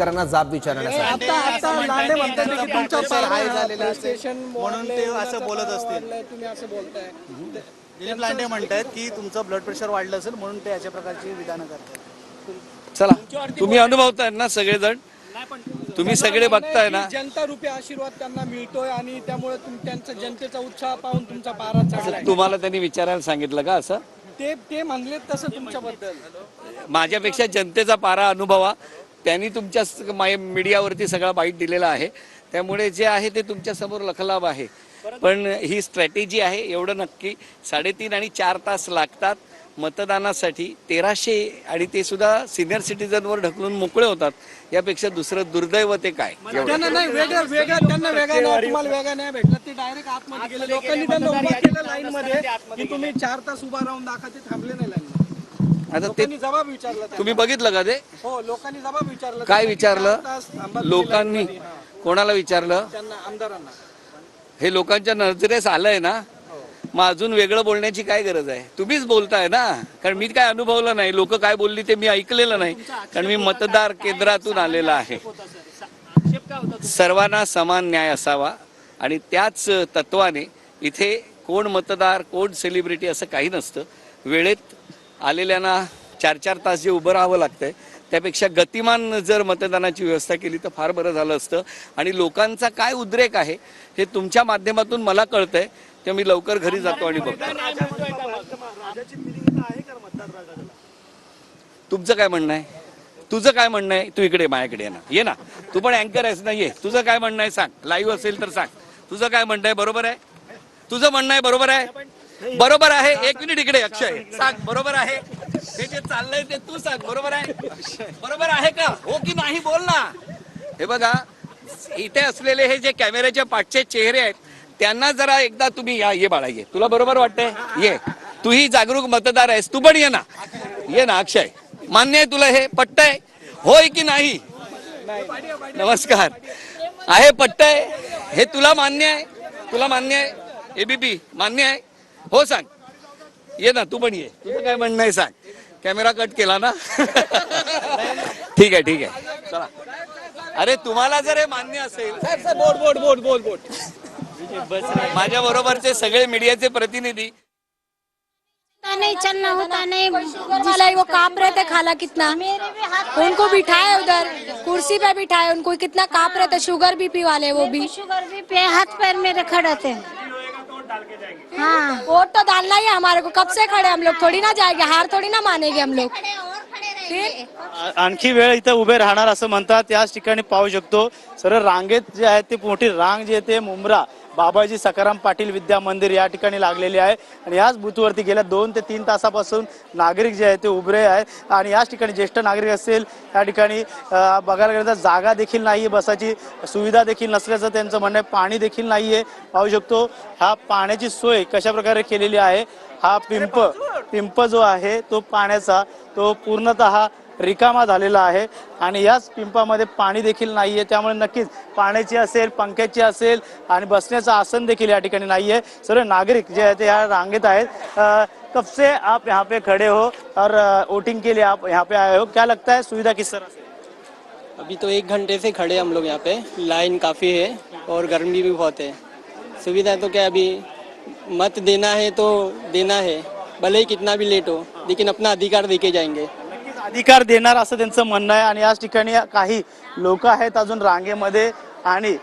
त्यांना जाब विचारण्यासाठी आता लांडे म्हणतात की तुमचा पारा स्टेशन म्हणून ते असं बोलत असतील. तुम्ही असं बोलताय. दिलीप लांडे म्हणतात की तुमचं ब्लड प्रेशर वाढलं असेल म्हणून ते अशा प्रकारची विधानं करतात. चला तुम्ही अनुभवताय ना सगळेजण, तुम्ही सगळे बघताय ना. जनता रूपी आशीर्वाद त्यांना मिळतोय आणि त्यामुळे त्यांचा जनतेचा उत्साह पाहून तुमचा पारा चढलाय. तुम्हाला त्यांनी विचारायला सांगितलं का असं? ते म्हणले तसं तुमच्याबद्दल. माझ्यापेक्षा जनतेचा पारा अनुभवा. त्यांनी तुमच्या मीडियावरती सगळा बाईट दिलेला आहे, त्यामुळे जे आहे ते तुमच्या समोर लखलाभ आहे. पण ही स्ट्रॅटेजी आहे एवढं नक्की. 3.5 आणि 4 तास लागतात मतदानासाठी. 1300 आणि ते सुद्धा सिनियर सिटीजनवर ढकलून मोकळे होतात. यापेक्षा दुसरं दुर्दैव ते काय? त्यांना नाही वेगळं त्यांना वेगळा नाही, तुम्हाला वेगळा नाही भेटला. ते डायरेक्ट आतमध्ये गेले. लोकांनी त्यांना उभं केलं लाईन मध्ये की तुम्ही 4 तास उभा राहून दाखवा. ते थांबले नाही लाईन. आता ते लोकांनी जबाब विचारला. तुम्ही बघितलं का ते? हो, लोकांनी जबाब विचारला. काय विचारलं? 4 तास थांबा. लोकांनी कोणाला विचारलं? त्यांना आमदारांना. हे लोकांच्या नजरेस आलंय ना, मग अजून वेगळं बोलण्याची काय गरज आहे? तुम्हीच बोलताय ना, कारण मी काय अनुभवलं नाही. लोक काय बोलली ते मी ऐकलेलं नाही, कारण मी मतदार केंद्रातून आलेला आहे. सर्वांना समान न्याय असावा आणि त्याच तत्वाने इथे कोण मतदार कोण सेलिब्रिटी असं काही नसतं. वेळेत आलेल्यांना 4-4 तास जे उभं राहावं लागतंय त्यापेक्षा गतिमान जर मतदानाची व्यवस्था केली तर फार बरं झालं असतं. आणि लोकांचा काय उद्रेक आहे हे तुमच्या माध्यमातून मला कळतंय, ते मी लवकर घरी जातो आणि बघतो. तुमचं काय म्हणणं आहे? तुझं काय म्हणणं आहे? तू इकडे माझ्याकडे ये ना. तू पण अँकर आहेस ना, ये. तुझं काय म्हणणं आहे सांग. लाईव्ह असेल तर सांग. तुझं काय म्हणणं आहे? बरोबर आहे? तुझं म्हणणं आहे बरोबर आहे? बरोबर आहे. 1 मिनिट इकडे. अक्षय सांग बरोबर आहे. हे जे चाललंय ते तू सांग बरोबर आहे? बरोबर आहे का? हो की नाही बोल ना. हे बघा, इथे असलेले हे जे कॅमेऱ्याच्या पाठचे चेहरे आहेत त्यांना जरा एकदा तुम्ही ये बाळा, ये. तुला बरोबर वाटतंय? ये. तूही जागरूक मतदार आहेस, तू पण ये ना अक्षय. मान्य आहे तुला? हे पटतंय? होय की नाही? नमस्कार. आहे, पटतंय? हे तुला मान्य आहे? तुला मान्य आहे? एबीपी मान्य आहे? हो सांग. ये ना, तू पण ये. तुझं काय म्हणणं आहे सांग. कॅमेरा कट केला ना? ठीक आहे चला. अरे तुम्हाला जर हे मान्य असेल, बोट माझ्या बरोबरचे सगळे मीडियाचे प्रतिनिधी. नहीं चलना होता नहीं, वाला वो कांप रहे थे खाला कितना, उनको बिठाए उधर कुर्सी पे बिठाए उनको, कितना कांप रहे थे. शुगर बीपी वाले वो भी. शुगर बीपी हाथ पैर मेरे खड़े थे. हाँ, वोट तो डालना ही है हमारे को. कब से खड़े हम लोग, थोड़ी ना जाएंगे, हार थोड़ी ना मानेंगे हम लोग. आणखी वेळ इथं उभे राहणार असं म्हणतात. त्याच ठिकाणी पाहू शकतो सरळ रांगेत जे आहे ते मोठी रांग जी आहे ते मुंब्रा बाबाजी सखाराम पाटील विद्या मंदिर या ठिकाणी लागलेली आहे. आणि याच बूथवरती गेल्या 2 ते 3 तासापासून नागरिक जे आहे ते उभे आहेत. आणि याच ठिकाणी ज्येष्ठ नागरिक असेल या ठिकाणी बघायला गेलं तर जागा देखील नाही, बसाची सुविधा देखील नसल्याचं त्यांचं म्हणणं आहे. पाणी देखील नाही आहे. पाहू शकतो हा पाण्याची सोय कशा प्रकारे केलेली आहे. हा पिंप जो आहे तो पाण्याचा तो पूर्णतः रिकामा झालेला आहे आणि याच पिंपामध्ये पाणी देखील नाहीये. त्यामुळे नक्कीच पाण्याची असेल, पंख्याची असेल आणि बसण्याचं आसन देखील या ठिकाणी नाहीये. सर्व नागरिक जे आहे ते या रांगेत आहेत. कब से आप यहाँ पे खड़े हो और वोटिंग के लिए आप यहाँ पे आए हो, क्या लगता है सुविधा किस तरह से? अभी तो 1 घंटे से खड़े हम लोग यहाँ पे. लाइन काफ़ी है और गर्मी भी बहुत है. सुविधा तो क्या, अभी मत देना है तो देना है, भले ही कितना भी लेट हो, लेकिन अपना अधिकार देके जाएंगे. अधिकार देणार असं त्यांचं म्हणणं आहे. आणि याच ठिकाणी काही लोक आहेत अजून रांगेमध्ये आणि